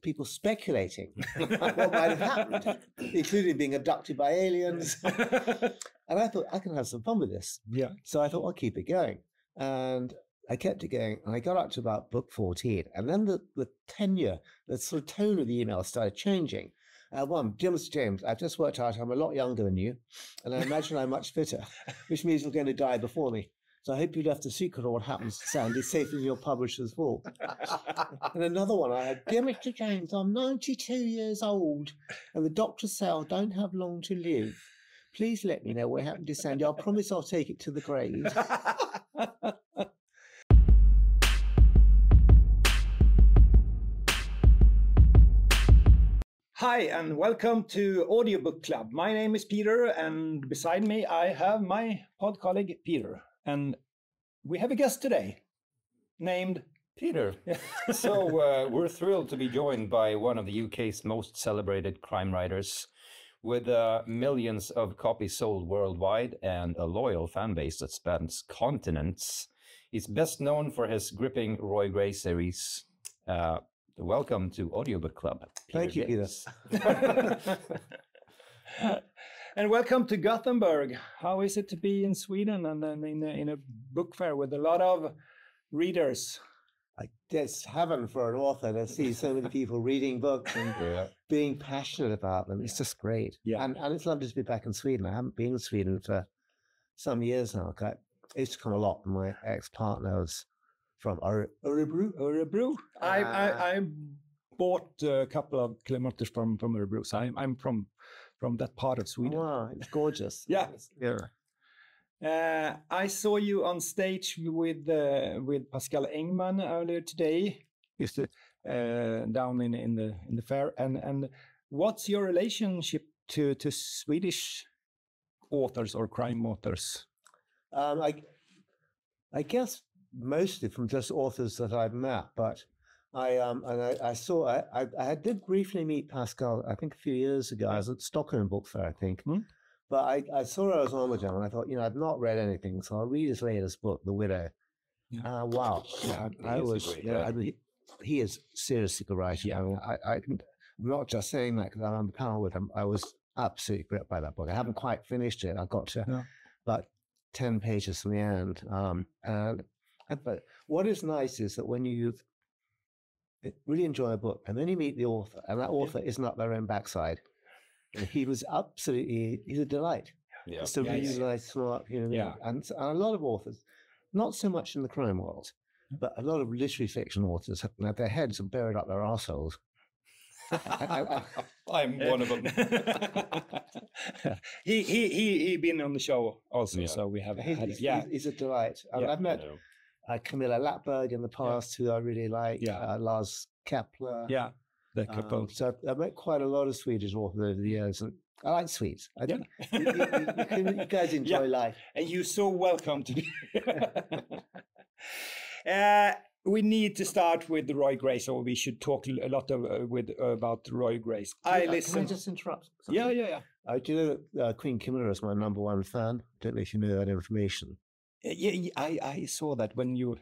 people speculating what might have happened, including being abducted by aliens. And I thought, I can have some fun with this. Yeah. So I thought, I'll keep it going. And I kept it going, and I got up to about book 14. And then the tenure, the sort of tone of the email started changing. Dear Mr. James, I've just worked out I'm a lot younger than you, and I imagine I'm much fitter, which means you're going to die before me. So I hope you left a secret of what happens to Sandy safe in your publisher's vault. And another one I had, Dear Mr. James, I'm 92 years old, and the doctors say I don't have long to live. Please let me know what happened to Sandy. I promise I'll take it to the grave. Hi, and welcome to Audiobook Club. My name is Peter, and beside me I have my pod colleague Peter. And we have a guest today named Peter. So we're thrilled to be joined by one of the UK's most celebrated crime writers, with millions of copies sold worldwide and a loyal fan base that spans continents. He's best known for his gripping Roy Gray series. Welcome to Audiobook Club. Thank you, Peter. And welcome to Gothenburg. How is it to be in Sweden and then in a book fair with a lot of readers? It's heaven for an author to see so many people reading books and being passionate about them. It's just great. Yeah. And it's lovely to be back in Sweden. I haven't been in Sweden for some years now. I used to come a lot. My ex-partner was from Örebro. I bought a couple of kilometers from Örebro, so I'm from that part of Sweden. Wow, it's gorgeous. Yeah. Yeah. I saw you on stage with Pascal Engman earlier today. Used to down in the fair. And what's your relationship to Swedish authors or crime authors? I guess mostly from just authors that I've met, but I did briefly meet Pascal, I think a few years ago. I was at Stockholm Book Fair, I think. But I saw I was on with him, and I thought, I've not read anything, so I'll read his latest book, The Widow. Yeah. Wow. Yeah, he is seriously good writer. Yeah. I'm not just saying that because I'm on the panel with him. I was absolutely gripped by that book. I haven't quite finished it. I got to about 10 pages from the end. But what is nice is that when you really enjoy a book and then you meet the author, and that author isn't up their own backside. And he's a delight. Yeah. Just a really nice, smart, and a lot of authors, not so much in the crime world, but a lot of literary fiction authors have their heads are buried up their arseholes. I'm one of them. he been on the show also, so we have he's a delight. I've met Camilla Lappberg in the past, who I really like. Lars Kepler. Yeah, the couple. So I've met quite a lot of Swedish authors over the years, and I like Swedes. You guys enjoy life, and you're so welcome to do. We need to start with Roy Gray, so we should talk a lot about Roy Gray. Can I just interrupt? Something? Yeah. Do you know Queen Camilla is my #1 fan? Don't know if you know that information. Yeah, I saw that when you.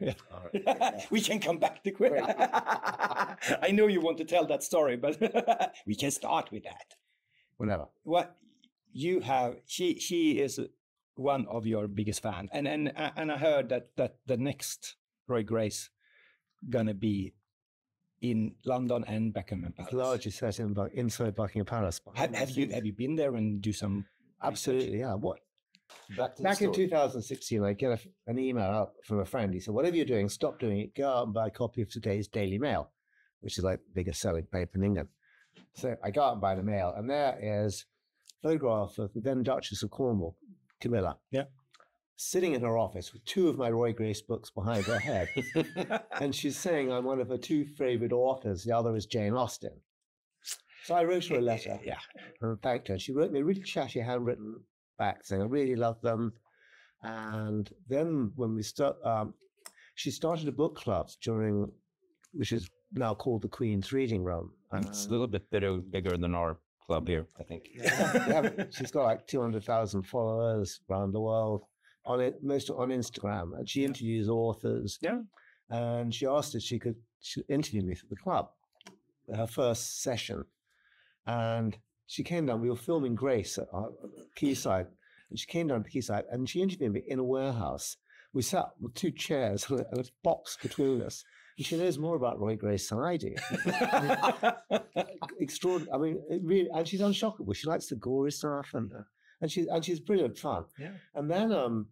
We can come back to Queen. I know you want to tell that story, but we can start with that. Whenever. What you have, she is one of your biggest fans, and I heard that the next Roy Gray's gonna be in London and Buckingham Palace. Largely set inside Buckingham Palace. Have you been there and do some? Absolutely, yeah. What? Back in 2016, I get an email out from a friend. He said, "Whatever you're doing, stop doing it. Go out and buy a copy of today's Daily Mail," which is like the biggest selling paper in England. So I go out and buy the Mail, and there is a photograph of the then Duchess of Cornwall, Camilla. Yeah. Sitting in her office with 2 of my Roy Grace books behind her head. And she's saying I'm one of her 2 favorite authors. The other is Jane Austen. So I wrote her a letter and thanked her. She wrote me a really chatty handwritten back saying I really love them. And then when we she started a book club which is now called the Queen's Reading Room. It's a little bit bigger than our club here, I think. She's got like 200,000 followers around the world. Mostly on Instagram, and she interviews authors. Yeah, and she asked if she could interview me for the club. her first session, and she came down. We were filming Grace at Quayside, and she came down to Quayside, and she interviewed me in a warehouse. We sat with 2 chairs and a box between us. And she knows more about Roy Grace than I do. Extraordinary. I mean, it really, and she's unshockable. She likes the gory stuff, and she's brilliant fun. Yeah. And then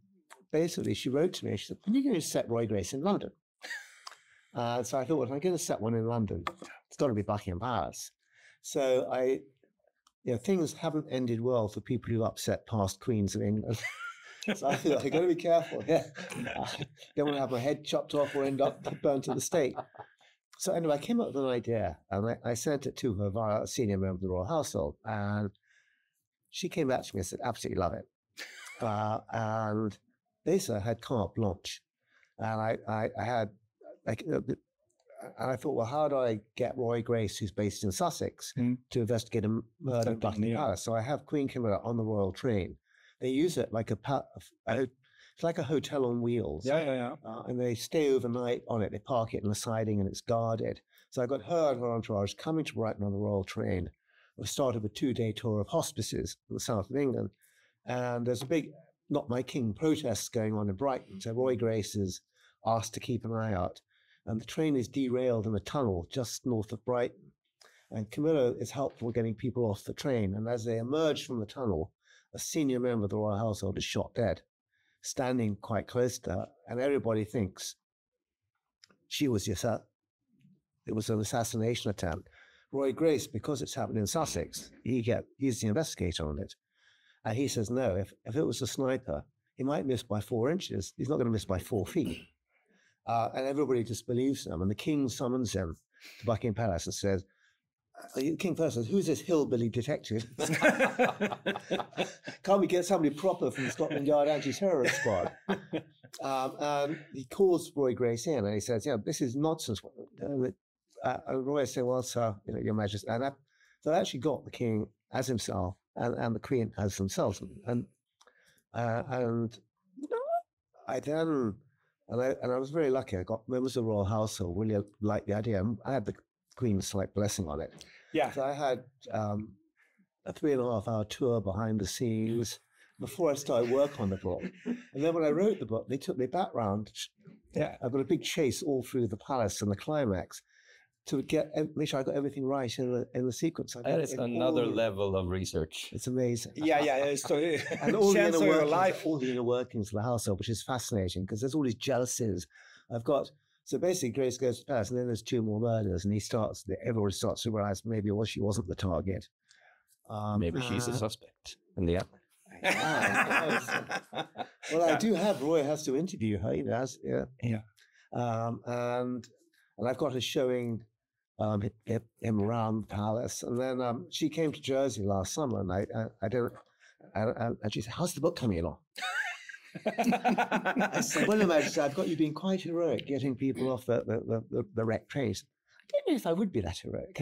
basically she wrote to me. She said, "When are you going to set Roy Grace in London?" So I thought, well, if I'm going to set one in London, it's got to be Buckingham Palace. So things haven't ended well for people who upset past queens of England. So I feel like I've got to be careful. Yeah. I don't want to have my head chopped off or end up burnt at the stake. So anyway, I came up with an idea, and I sent it to her via a senior member of the royal household, and she came back to me and said, "Absolutely love it." And basically, I had carte blanche, and and I thought, well, how do I get Roy Grace, who's based in Sussex, to investigate a murder at Buckingham Palace? So I have Queen Camilla on the royal train. They use it like it's like a hotel on wheels. Yeah. And they stay overnight on it. They park it in the siding, and it's guarded. So I got her and her entourage coming to Brighton on the royal train. We started a 2-day tour of hospices in the south of England. And there's a big "Not My King" protests going on in Brighton. So Roy Grace is asked to keep an eye out. And the train is derailed in a tunnel just north of Brighton. And Camilla is helpful getting people off the train. And as they emerge from the tunnel, a senior member of the royal household is shot dead, standing quite close to her. And everybody thinks it was an assassination attempt. Roy Grace, because it's happened in Sussex, he's the investigator on it. And he says, no, if it was a sniper, he might miss by 4 inches. He's not going to miss by 4 feet. And everybody disbelieves him. And the king summons him to Buckingham Palace and says, the king first says, "Who's this hillbilly detective? Can't we get somebody proper from the Scotland Yard anti-terrorist squad?" And he calls Roy Grace in, and he says, "Yeah, this is nonsense." And Roy said, "Well, sir, Your Majesty," and so I actually got the king as himself and the queen as themselves, and I was very lucky. I got members of the royal household really liked the idea. I had the Queen's blessing on it. Yeah. So I had a 3.5-hour tour behind the scenes before I started work on the book. And then when I wrote the book, they took me back round. Yeah. I've got a big chase all through the palace and the climax to make sure I got everything right in the sequence. That is another level of research. It's amazing. Yeah. So, and all the inner workings of the household, which is fascinating because there's all these jealousies. So basically, Grace goes to Paris, and then there's 2 more murders, and everybody starts to realize maybe she wasn't the target. Maybe she's a suspect in the end. Well, I do have Roy has to interview her, and I've got her showing him around the palace, and then she came to Jersey last summer, and she said, "How's the book coming along?" I said, "Well, Majesty, I've got you being quite heroic, getting people off the wrecked trains." I don't know if I would be that heroic.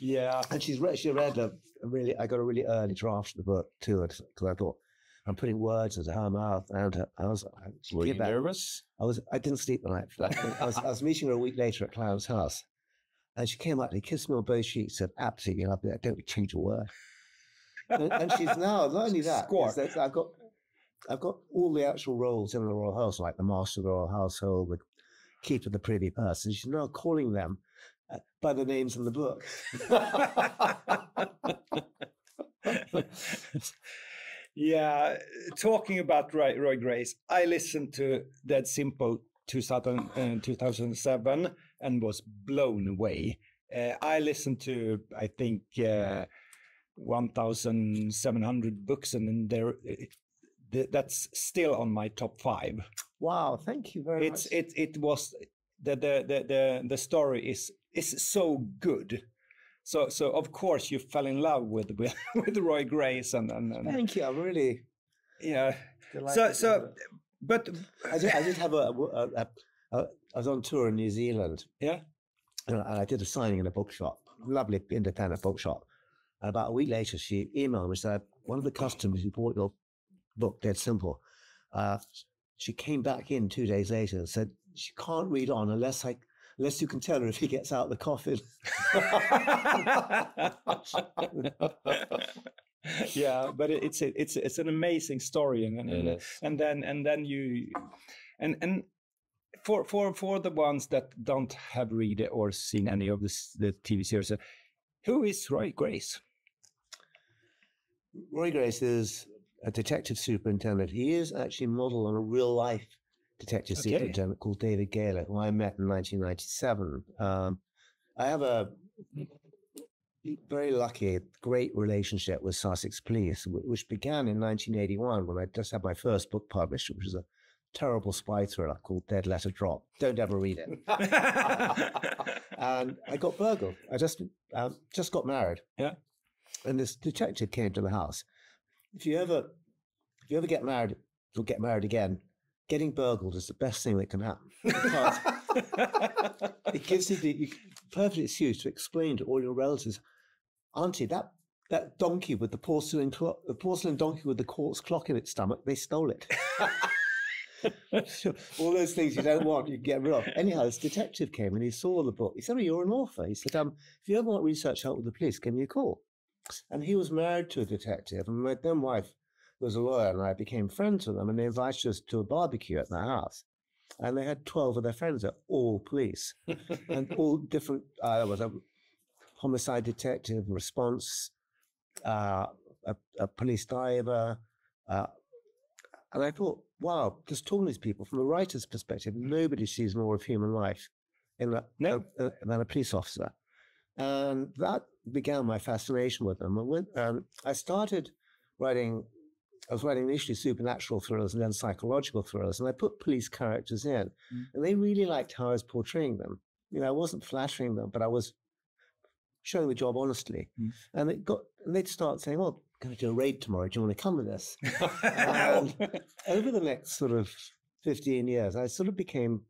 Yeah. And she read I got a really early draft of the book too, because I thought, I'm putting words into her mouth, and Were you nervous? I didn't sleep the night. I was meeting her a week later at Clown's house, and she came up and kissed me on both cheeks, said, "Absolutely lovely. I don't change a word." And she's now, not only that, I've got all the actual roles in the royal house, like the master of the royal household, the keeper of the privy purse, and she's now calling them by the names in the book. Yeah, talking about Roy Grace, I listened to Dead Simple 2007 and was blown away. I listened to, I think, 1,700 books, and that's still on my top 5. Wow, thank you very much. It was the story is so good. So of course you fell in love with Roy Grace and thank you. I'm really but I did have I was on tour in New Zealand. Yeah, and I did a signing in a bookshop, lovely independent bookshop. And about a week later, she emailed me and said, "One of the customers who bought your book, Dead Simple, she came back in 2 days later and said she can't read on unless you can tell her if he gets out of the coffin. Yeah, but it's an amazing story, and then you and for the ones that don't have read or seen any of the TV series, who is Roy Grace? Roy Grace is a detective superintendent. He is actually modeled on a real life detective superintendent called David Gaylor, who I met in 1997. I have a very lucky, great relationship with Sussex Police, which began in 1981 when I just had my first book published, which was a terrible spy thriller called Dead Letter Drop. Don't ever read it. And I got burgled. I just got married. Yeah. And this detective came to the house. If you ever get married or get married again, getting burgled is the best thing that can happen, because it gives you the perfect excuse to explain to all your relatives, Auntie, that donkey with the porcelain donkey with the quartz clock in its stomach, they stole it. All those things you don't want, you get rid of. Anyhow, this detective came and he saw the book. He said, "Oh, you're an author." He said, "If you ever want research help with the police, give me a call." And he was married to a detective, and my then wife was a lawyer, and I became friends with them, and they invited us to a barbecue at their house. And they had 12 of their friends that all police, and all different. There was a homicide detective, response, a police diver, and I thought, wow, just talking to these people from a writer's perspective, nobody sees more of human life than a police officer. And that began my fascination with them. And I started writing, I was writing initially supernatural thrillers and then psychological thrillers, and I put police characters in. And they really liked how I was portraying them. You know, I wasn't flattering them, but I was showing the job honestly. And they'd start saying, "Oh, I'm going to do a raid tomorrow. Do you want to come with us?" And over the next sort of 15 years, I sort of became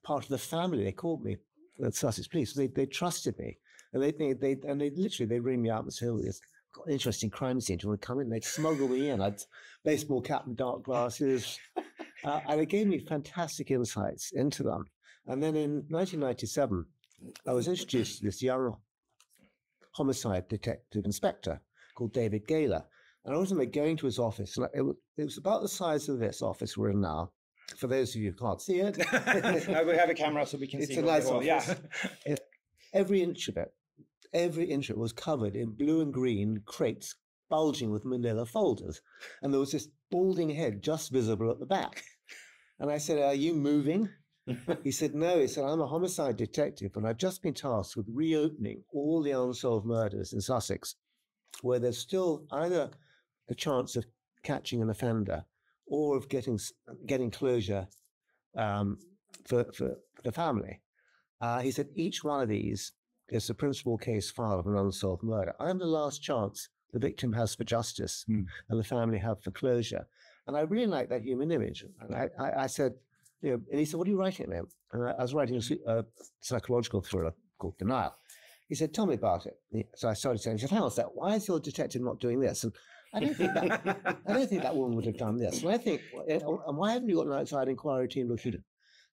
part of the family. They called me the Sussex Police. They trusted me, and they'd ring me up and say, "Oh, it's got an interesting crime scene. Do you want to come in?" And they'd smuggle me in. I'd baseball cap and dark glasses, and it gave me fantastic insights into them. And then in 1997, I was introduced to this young homicide detective inspector called David Gaylor. And I was going to his office, and it was about the size of this office we're in now. For those of you who can't see it. We have a camera so we can see. It's a nice office. Yeah. Every inch of it was covered in blue and green crates bulging with manila folders. And there was this balding head just visible at the back. And I said, "Are you moving?" He said, "No." He said, "I'm a homicide detective, and I've just been tasked with reopening all the unsolved murders in Sussex, where there's still either a chance of catching an offender or of getting closure for the family." He said, "Each one of these is the principal case file of an unsolved murder. I'm the last chance the victim has for justice and the family have for closure." And I really like that human image. And I said, you know, and he said, "What are you writing now?" And I was writing a psychological thriller called Denial. He said, "Tell me about it." So I started saying, he said, "Hang on a sec, why is your detective not doing this?" And I don't think that woman would have done this. And I think, and why haven't you got an outside inquiry team looking at it?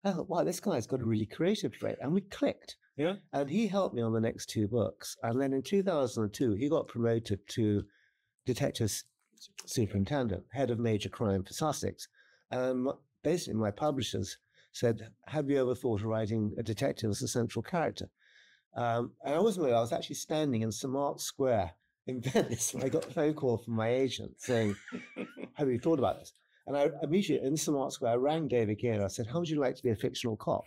I thought, wow, this guy's got a really creative trait. And we clicked. Yeah. And he helped me on the next two books. And then in 2002, he got promoted to detective superintendent, head of major crime for Sussex. Basically, my publishers said, "Have you ever thought of writing a detective as a central character?" And I wasn't aware, I was actually standing in St. Mark's Square in Venice when I got a phone call from my agent saying, "Have you thought about this?" And I immediately, in St. Mark's Square, I rang David Gaylor. I said, "How would you like to be a fictional cop?"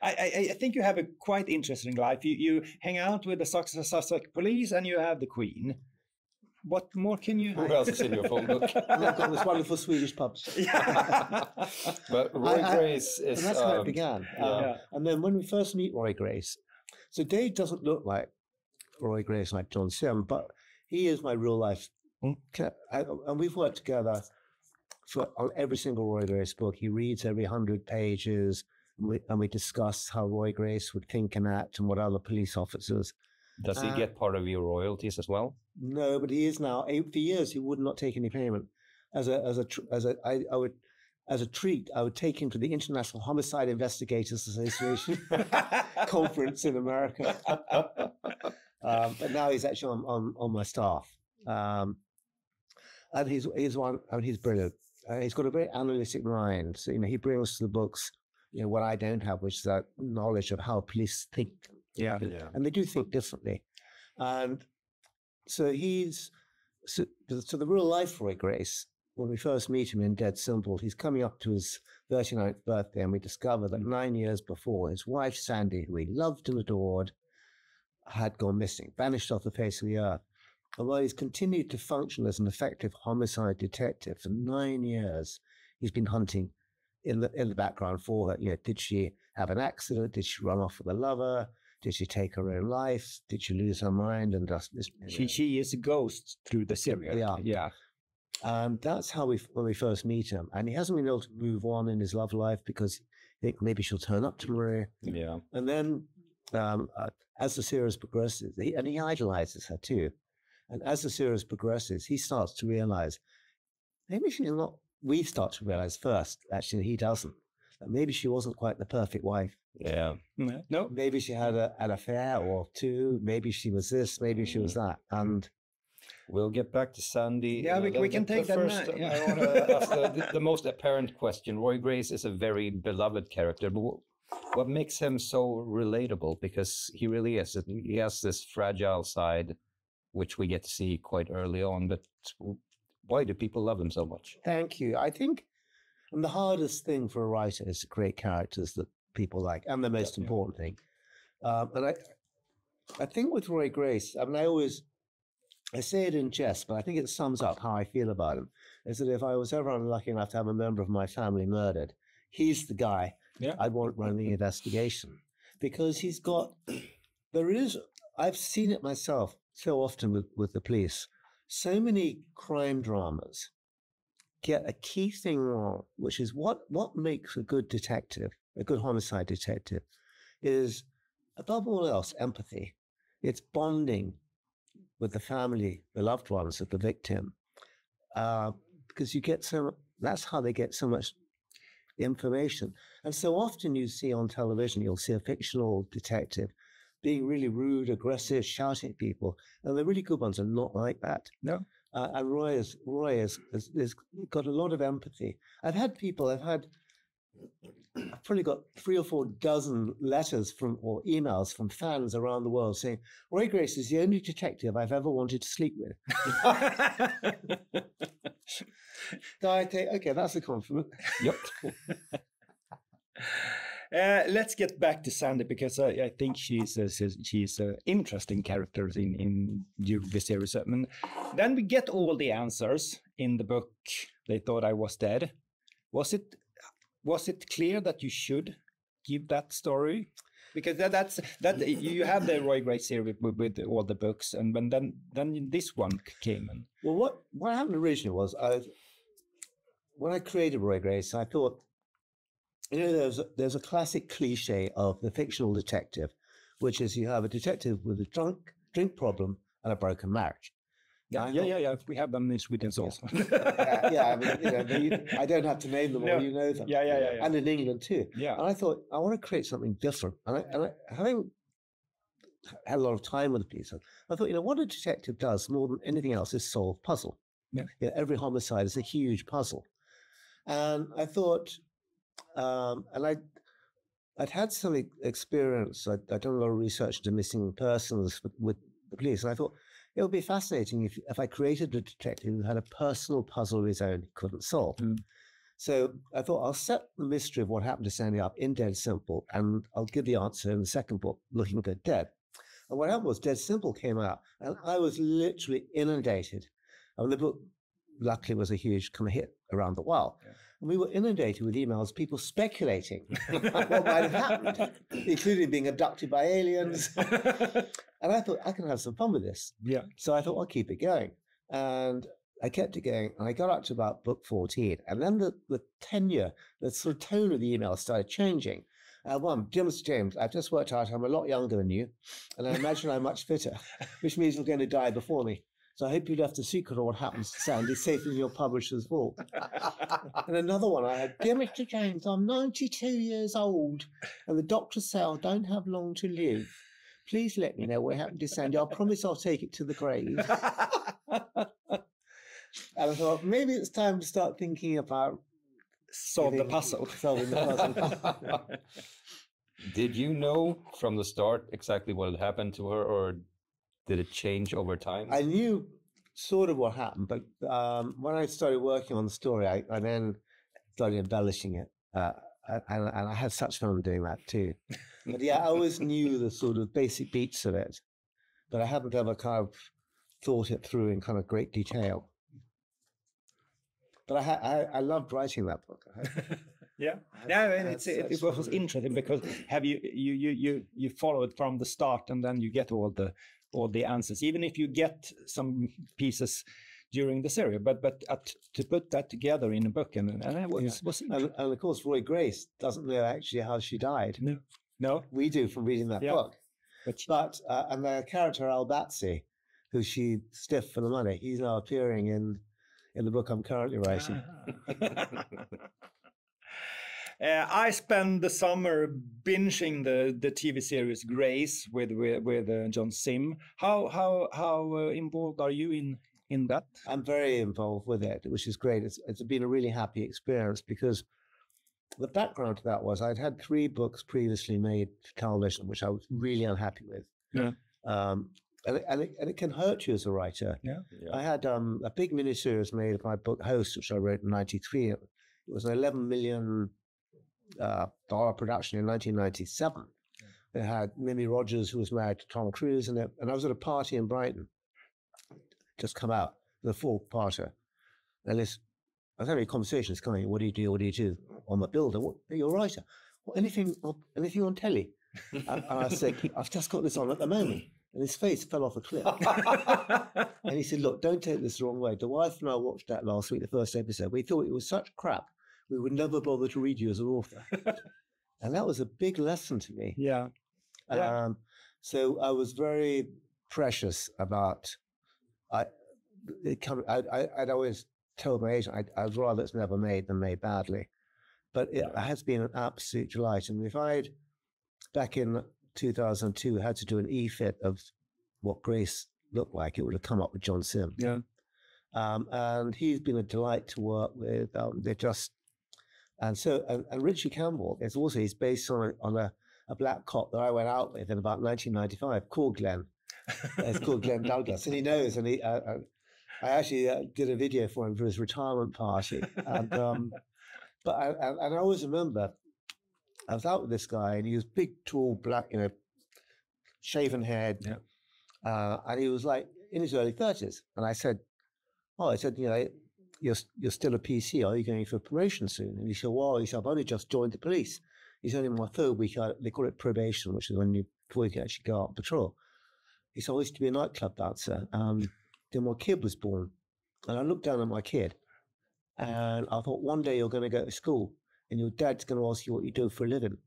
I think you have a quite interesting life. You hang out with the Sussex Police, and you have the Queen. What more can you? Who else is in your phone book? And I've got this wonderful Swedish pub. But Roy Grace is... And that's how it began. And then when we first meet Roy Grace, so Dave doesn't look like Roy Grace, like John Sim, but he is my real life. And we've worked together on every single Roy Grace book. He reads every 100 pages, and we discuss how Roy Grace would think and act and what other police officers. Does he get part of your royalties as well? No, but he is now. For years, he would not take any payment. I as a treat, I would take him to the International Homicide Investigators Association conference in America. But now he's actually on my staff. And he's brilliant. He's got a very analytic mind. So, he brings to the books, what I don't have, which is that knowledge of how police think. Yeah. And they do think differently. And so so the real life Roy Grace, when we first meet him in Dead Simple, he's coming up to his 39th birthday, and we discover that 9 years before, his wife, Sandy, who he loved and adored, had gone missing, vanished off the face of the earth. And while he's continued to function as an effective homicide detective for 9 years, he's been hunting in the background for her. Did she have an accident? Did she run off with a lover? Did she take her own life? Did she lose her mind? And she is a ghost through the serial. Yeah. And that's how when we first meet him. And he hasn't been able to move on in his love life because he thinks maybe she'll turn up tomorrow. Yeah. And then as the series progresses, he idolizes her too. And as the series progresses, he starts to realize maybe she's not. We start to realize first, actually, he doesn't. That maybe she wasn't quite the perfect wife. Yeah. No. Maybe she had an affair or two. Maybe she was this. Maybe she was that. And we'll get back to Sandy. Yeah, we can take that first. I want to ask the most apparent question. Roy Grace is a very beloved character, but what makes him so relatable? Because he really is. He has this fragile side, which we get to see quite early on. But why do people love him so much? Thank you. I think the hardest thing for a writer is to create characters that people like, and the most important thing. And I think with Roy Grace, I say it in jest, but I think it sums up how I feel about him, is that if I was ever unlucky enough to have a member of my family murdered, he's the guy I'd want running the investigation. Because I've seen it myself so often with the police, so many crime dramas get a key thing wrong, which is what makes a good detective, a good homicide detective, is above all else empathy. It's bonding with the family, the loved ones of the victim, because that's how they get so much information. And so often you see on television, you'll see a fictional detective being really rude, aggressive, shouting at people, and the really good ones are not like that. No. And Roy has got a lot of empathy. I've probably got 3 or 4 dozen letters or emails from fans around the world saying, Roy Grace is the only detective I've ever wanted to sleep with. So I think, okay, that's a compliment. Yep. Let's get back to Sandy, because I think she's an interesting character in the series. And then we get all the answers in the book. They thought I was dead. Was it clear that you should give that story? Because that's you have the Roy Grace series with all the books, and then this one came. And well, what happened originally was when I created Roy Grace, I thought, there's a classic cliche of the fictional detective, which is you have a detective with a drink problem and a broken marriage. Yeah. We have them in Sweden also. I don't have to name them all, you know them. Yeah. And in England too. Yeah. And I thought, I want to create something different. And I having had a lot of time with the police, I thought, what a detective does more than anything else is solve puzzle. Yeah. Every homicide is a huge puzzle. And I thought, I'd had some experience. I'd done a lot of research into missing persons with the police, and I thought it would be fascinating if I created a detective who had a personal puzzle of his own he couldn't solve. So I thought I'll set the mystery of what happened to Sandy up in Dead Simple, and I'll give the answer in the second book, Looking Good Dead. And what happened was Dead Simple came out, and I was literally inundated. And the book, luckily, was a huge kind of hit around the world. Yeah. And we were inundated with emails, people speculating what might have happened, including being abducted by aliens. And I thought, I can have some fun with this. Yeah. So I thought, I'll keep it going. And I kept it going, and I got up to about book 14. And then the tenure, the sort of tone of the email started changing. Dear Mr. James, I've just worked out I'm a lot younger than you, and I imagine I'm much fitter, which means you're going to die before me. So I hope you left a secret of what happens to Sandy safe in your publisher's vault. And another one I had, dear Mr. James, I'm 92 years old and the doctors say I don't have long to live. Please let me know what happened to Sandy. I promise I'll take it to the grave. And I thought, maybe it's time to start thinking about solving the puzzle. Did you know from the start exactly what had happened to her, or did it change over time? I knew sort of what happened, but when I started working on the story, I then started embellishing it. And I had such fun doing that too. But yeah, I always knew the sort of basic beats of it, but I hadn't ever kind of thought it through in kind of great detail. But I loved writing that book. Yeah, and it was interesting because you follow it from the start, and then you get all the answers, even if you get some pieces during the series. But to put that together in a book, and it was and of course Roy Grace doesn't know actually how she died. No, we do from reading that book. But and the character Al Batsy, who she stiffed for the money, he's now appearing in the book I'm currently writing. I spent the summer binging the TV series Grace with John Sim. How involved are you in that? I'm very involved with it, which is great. It's been a really happy experience because the background to that was I'd had 3 books previously made for television, which I was really unhappy with. Yeah. And it can hurt you as a writer. Yeah. I had a big miniseries made of my book Host, which I wrote in '93. It was an $11 million production in 1997. It had Mimi Rogers, who was married to Tom Cruise, in it. And I was at a party in Brighton, just come out, the 4-parter. And I was having a conversation. It's going, what do you do? What do you do? On the builder, you're a writer. Well, anything on telly? And I said, I've just got this on at the moment. And his face fell off a cliff. And he said, look, don't take this the wrong way. The wife and I watched that last week, the first episode. We thought it was such crap, we would never bother to read you as an author. And that was a big lesson to me. Yeah. So I was very precious about, I'd always told my agent, I'd rather it's never made than made badly. But it has been an absolute delight. And if I'd, back in 2002, had to do an e-fit of what Grace looked like, it would have come up with John Sim. Yeah. And he's been a delight to work with. And Richie Campbell is also, he's based on a black cop that I went out with in about 1995 called Glenn. It's called Glenn Douglas, and he knows. And I actually did a video for him for his retirement party. And I always remember I was out with this guy, and he was big, tall, black, shaven head, and he was like in his early 30s. And I said, you're still a PC. Are you going for promotion soon? And he said, well, I've only just joined the police. He's only in my 3rd week. They call it probation, which is before you can actually go out on patrol. He said, I used to be a nightclub dancer. Then my kid was born, and I looked down at my kid, and I thought, one day you're going to go to school, and your dad's going to ask you what you do for a living,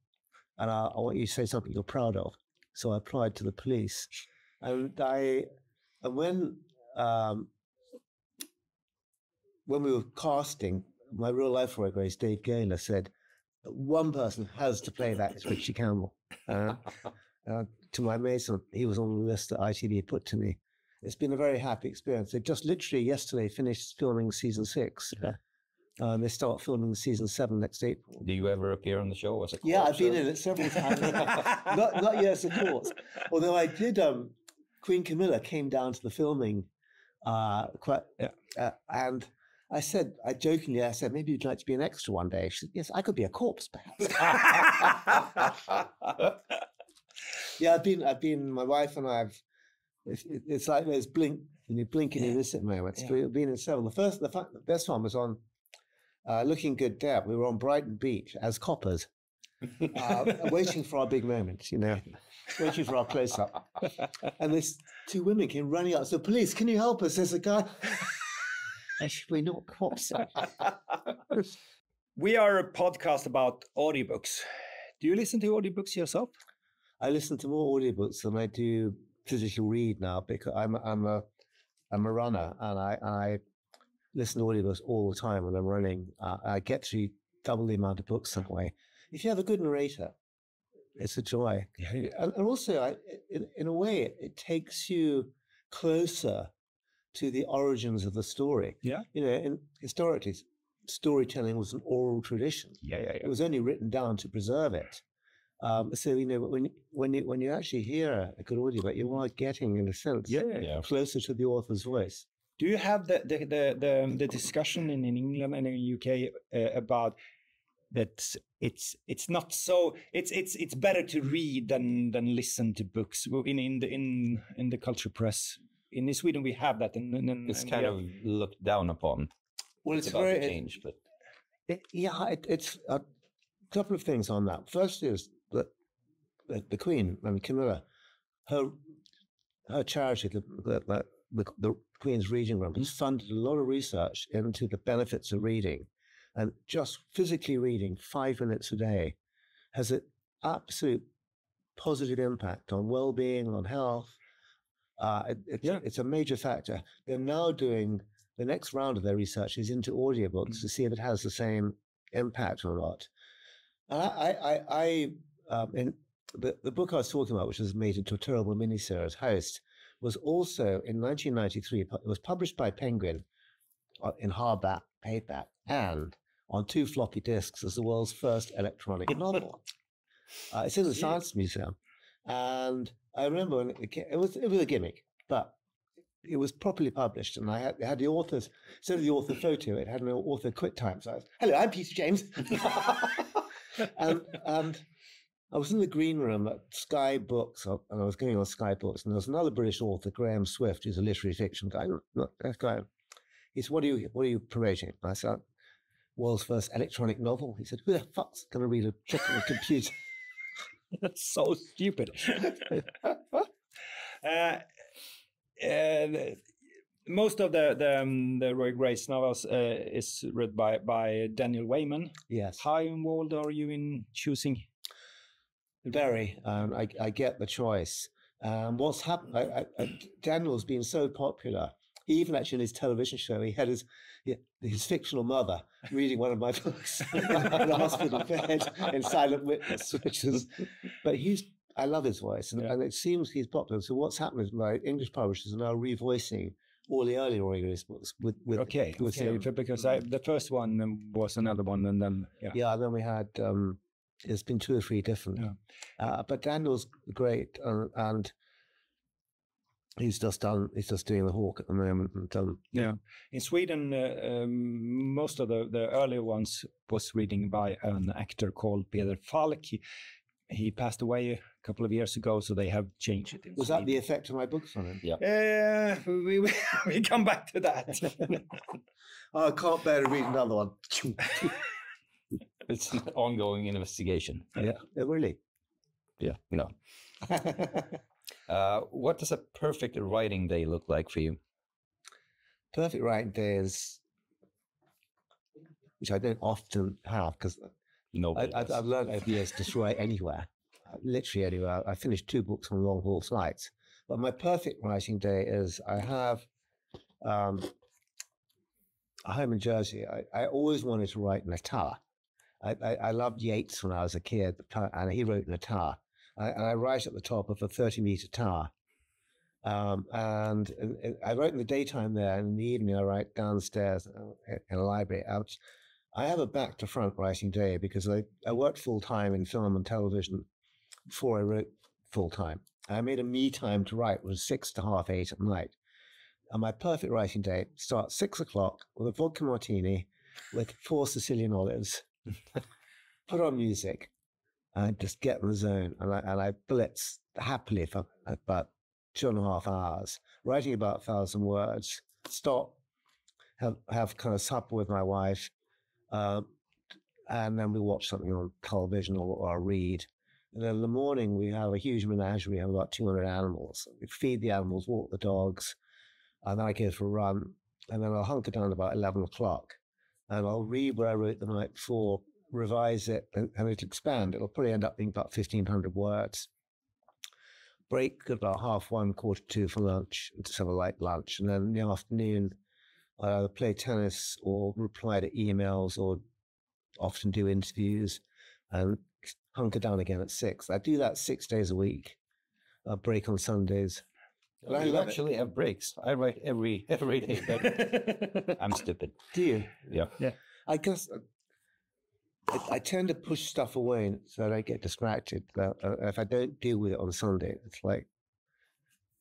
and I want you to say something you're proud of. So I applied to the police, and when we were casting, my real life Roy Grace, Dave Gaynor, said, one person has to play that, it's Richie Campbell. To my amazement, he was on the list that ITV put to me. It's been a very happy experience. They just literally yesterday finished filming season 6. They start filming season 7 next April. Do you ever appear on the show as a corpse? Yeah, I've been in it several times. not yet as a corpse. Although I did, Queen Camilla came down to the filming and I jokingly said, maybe you'd like to be an extra one day. She said, yes, I could be a corpse, perhaps. Yeah, I've been, my wife and I it's like those blink, and you blink and you miss it moments. Yeah. We've been in several. The best one was on Looking Good Deb. We were on Brighton Beach as coppers, waiting for our big moment, waiting for our close-up. And these 2 women came running up. So, police, can you help us? There's a guy. We're not cops. We are a podcast about audiobooks. Do you listen to audiobooks yourself? I listen to more audiobooks than I do physical read now, because I'm a I'm a runner, and I listen to audiobooks all the time when I'm running. I get through double the amount of books that way. If you have a good narrator, it's a joy. Yeah. And also, in a way, it takes you closer to the origins of the story. Yeah. You know, historically, storytelling was an oral tradition. Yeah. It was only written down to preserve it. So, you know, when you actually hear a good audiobook, you are getting, in a sense, closer to the author's voice. Do you have the discussion in England and in UK about that? It's not so. It's better to read than listen to books in the culture press. In Sweden, we have that, and it's kind of looked down upon. Well, it's about very to change, but it's a couple of things on that. First is that the Queen, Camilla, her charity, the Queen's Reading Room, has funded a lot of research into the benefits of reading, and just physically reading 5 minutes a day has an absolute positive impact on well-being, on health. It's a major factor. They're now doing the next round of their research is into audiobooks to see if it has the same impact or not. And in the book I was talking about, which was made into a terrible miniseries, Host, was also in 1993. It was published by Penguin in hardback, paperback, and on 2 floppy disks as the world's first electronic novel. It's in the Science Museum, and I remember when it was a gimmick, but it was properly published, and I had the author's, instead of the author photo, it had an author quick time. So I was, hello, I'm Peter James. and I was in the green room at Sky Books, and I was going on Sky Books, and there was another British author, Graham Swift, who's a literary fiction guy. That guy. He said, what are you promoting? And I said, world's first electronic novel. He said, who the fuck's going to read a trick on a computer? That's so stupid. Most of the Roy Grace novels is read by Daniel Wayman. Yes. How involved are you in choosing? Very. I get the choice. What's happened? Daniel's been so popular. He even actually in his television show, he had his fictional mother reading one of my books in the hospital bed in Silent Witness, but I love his voice, and it seems he's popular. So what's happened is my English publishers are now revoicing all the early Roy Grace books with him. Because the first one was another one, and then and then we had there's been 2 or 3 different. But Daniel's great, and he's just doing The Hawk at the moment. In Sweden, most of the earlier ones was reading by an actor called Peter Falk. He passed away a couple of years ago, so they have changed it. Was that the effect of my books on him? Yeah. We come back to that. I can't bear to read another one. It's an ongoing investigation. Yeah, really. Yeah, no. What does a perfect writing day look like for you? Perfect writing day is, which I don't often have because I've learned over the years to write anywhere, literally anywhere. I finished 2 books on long haul flights. But my perfect writing day is I have a home in Jersey. I always wanted to write in a tower. I loved Yeats when I was a kid, and he wrote in a tower. And I write at the top of a 30-meter tower. And I wrote in the daytime there, and in the evening I write downstairs in a library. I have a back-to-front writing day because I worked full-time in film and television before I wrote full-time. I made a me time to write was 6 to half 8 at night. And my perfect writing day starts 6 o'clock with a vodka martini with 4 Sicilian olives, put on music, and just get in the zone. And I blitz happily for about 2.5 hours, writing about 1,000 words, stop, have kind of supper with my wife, and then we watch something on television or read. And then in the morning, we have a huge menagerie. We have about 200 animals. We feed the animals, walk the dogs, and then I go for a run. And then I'll hunker down about 11 o'clock, and I'll read what I wrote the night before, revise it, and it'll expand. It'll probably end up being about 1,500 words. break at about 1:30, 1:45 for lunch, just have a light lunch. And then in the afternoon, I either play tennis or reply to emails or often do interviews and hunker down again at 6. I do that 6 days a week. I break on Sundays. But I actually have breaks. I write every day, but I'm stupid. Do you? Yeah. I guess I tend to push stuff away so that I get distracted. If I don't deal with it on Sunday, it's like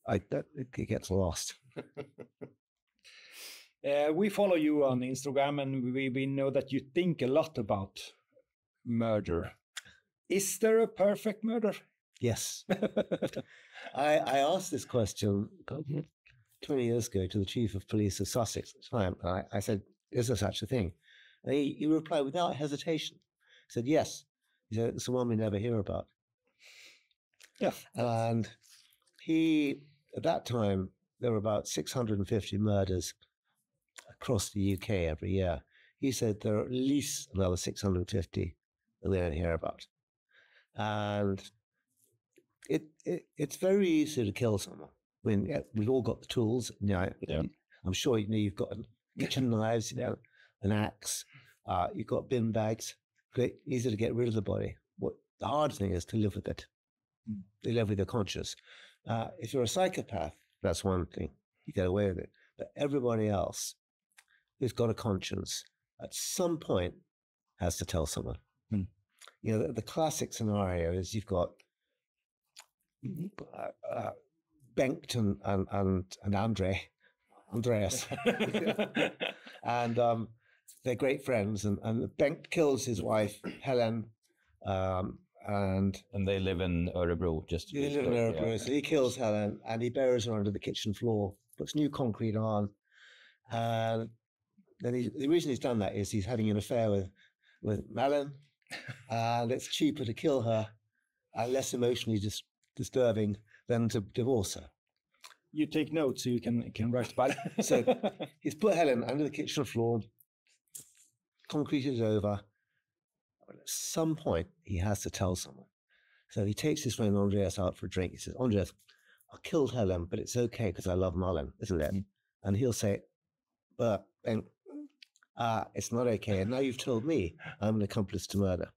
it gets lost. We follow you on Instagram, and we know that you think a lot about murder. Is there a perfect murder? Yes. I asked this question 20 years ago to the Chief of Police of Sussex at the time. I said, is there such a thing? And he replied without hesitation. He said, yes. He said, it's the one we never hear about. Yeah. And at that time, there were about 650 murders across the UK every year. He said there are at least another 650 that we don't hear about. And it's very easy to kill someone. We've all got the tools. I'm sure you've got kitchen knives, an axe. You've got bin bags. Great, easy to get rid of the body. The hard thing is to live with it. To live with your conscience. If you're a psychopath, that's one thing. You get away with it. But everybody else who's got a conscience at some point has to tell someone. The classic scenario is you've got Bengt and Andreas, and they're great friends. And Bengt kills his wife Helen, and they live in Örebro. So he kills Helen and he buries her under the kitchen floor, puts new concrete on, and then the reason he's done that is he's having an affair with Helen, and it's cheaper to kill her and less emotionally disturbing than to divorce her. You take notes so you can write about it. So he's put Helen under the kitchen floor, concrete is over. But at some point, he has to tell someone. So he takes his friend Andreas out for a drink. He says, Andreas, I killed Helen, but it's okay because I love Marlon, isn't it? And he'll say, but it's not okay. And now you've told me I'm an accomplice to murder.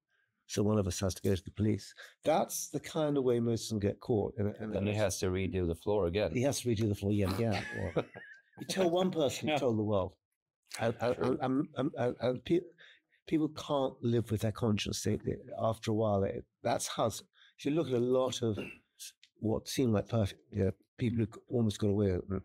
So one of us has to go to the police. That's the kind of way most of them get caught. And he has to redo the floor again. He has to redo the floor again. Yeah. You tell one person, you told the world. And people can't live with their conscience. After a while, that's how. If you look at a lot of what seem like perfect, people who almost got away with it.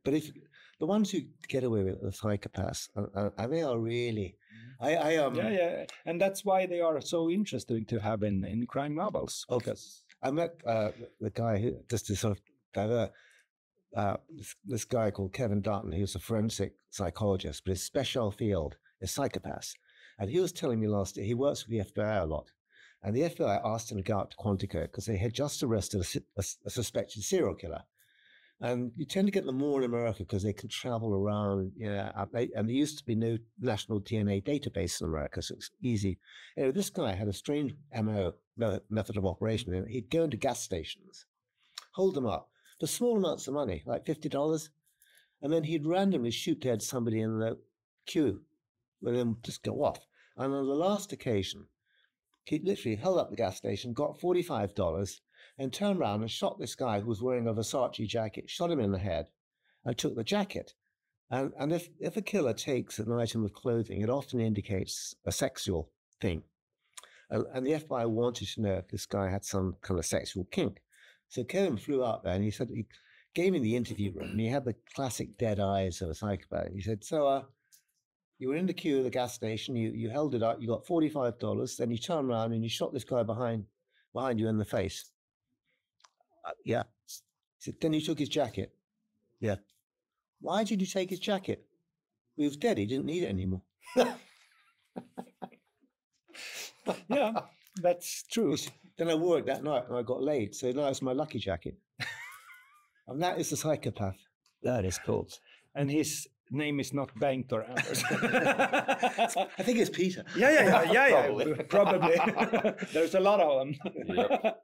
But if the ones who get away with it are psychopaths, and they are really. And that's why they are so interesting to have in crime novels. Because I met the guy who just to sort of divert. This guy called Kevin Dutton, he was a forensic psychologist, but his special field is psychopaths. And he was telling me last year, he works with the FBI a lot. And the FBI asked him to go out to Quantico because they had just arrested a suspected serial killer. And you tend to get them more in America because they can travel around, and there used to be no national DNA database in America, so it's easy. Anyway, this guy had a strange method of operation. He'd go into gas stations, hold them up for small amounts of money, like $50, and then he'd randomly shoot dead somebody in the queue, and then just go off. And on the last occasion, he literally held up the gas station, got $45, and turned around and shot this guy who was wearing a Versace jacket, shot him in the head, and took the jacket. And if a killer takes an item of clothing, it often indicates a sexual thing. And the FBI wanted to know if this guy had some kind of sexual kink. So Kevin flew out there and he said, he gave me the interview room and he had the classic dead eyes of a psychopath. He said, so you were in the queue at the gas station, you held it up, you got $45, then you turned around and you shot this guy behind you in the face. Yeah. He said, then you took his jacket. Yeah. Why did you take his jacket? He was dead, he didn't need it anymore. Yeah, that's true. Then I wore it that night and I got laid. So now it's my lucky jacket. And that is the psychopath. That is cool. And his name is not Bengt or Anders. I think it's Peter. Yeah. Probably. There's a lot of them. Yep.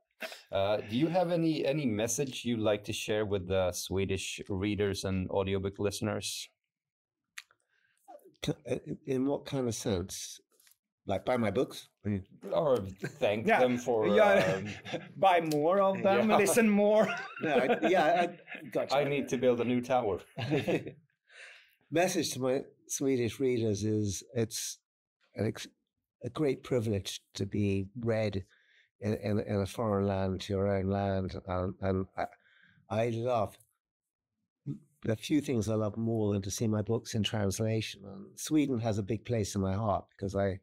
Do you have any message you'd like to share with the Swedish readers and audiobook listeners? In what kind of sense? Like buy my books? Or thank them for... buy more of them, listen more. Gotcha. I need to build a new tower. Message to my Swedish readers is it's a great privilege to be read in a foreign land, to your own land. And I love, the few things I love more than to see my books in translation. And Sweden has a big place in my heart because I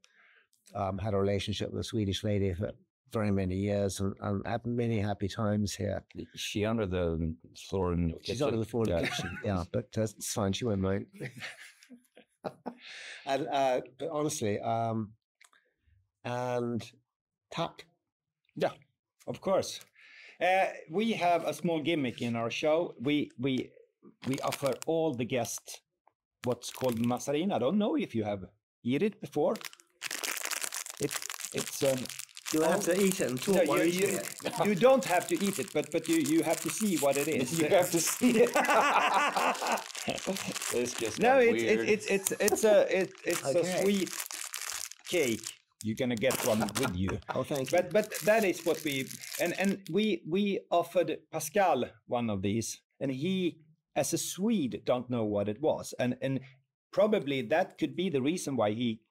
had a relationship with a Swedish lady for very many years and had many happy times here. Is she under the floor in the kitchen? She's under the floor in the kitchen, yeah, but it's fine. She won't mind. But honestly, and tack. Yeah, of course. We have a small gimmick in our show. We offer all the guests what's called mazarin. I don't know if you have eaten it before. It's you have to eat it and talk while eating it. You don't have to eat it, but you have to see what it is. You have to see it. It's just it's a sweet cake. You're gonna get one with you. Oh, thank you. But that is what we offered Pascal one of these, and he, as a Swede, don't know what it was, and probably that could be the reason why he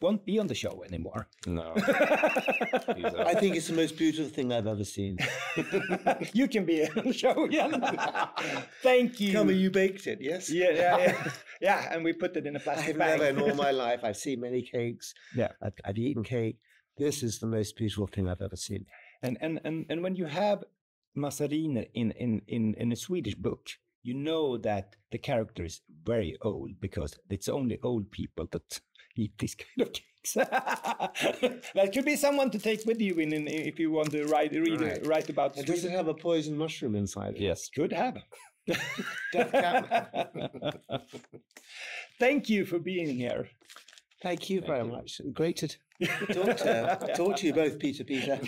won't be on the show anymore. No. I think it's the most beautiful thing I've ever seen. You can be on the show again. Thank you. Tell me you baked it, yes? Yeah, and we put it in a plastic I've bag. never in all my life, I've seen many cakes. Yeah. I've eaten cake. This is the most beautiful thing I've ever seen. And when you have mazarin in a Swedish book, you know that the character is very old because it's only old people that eat this kind of cakes. That could be someone to take with you if you want to write about. And does it have a poison mushroom inside it? Yes. Could have. Death cat. Thank you for being here. Thank you very much. Great to talk to you both, Peter. Peter.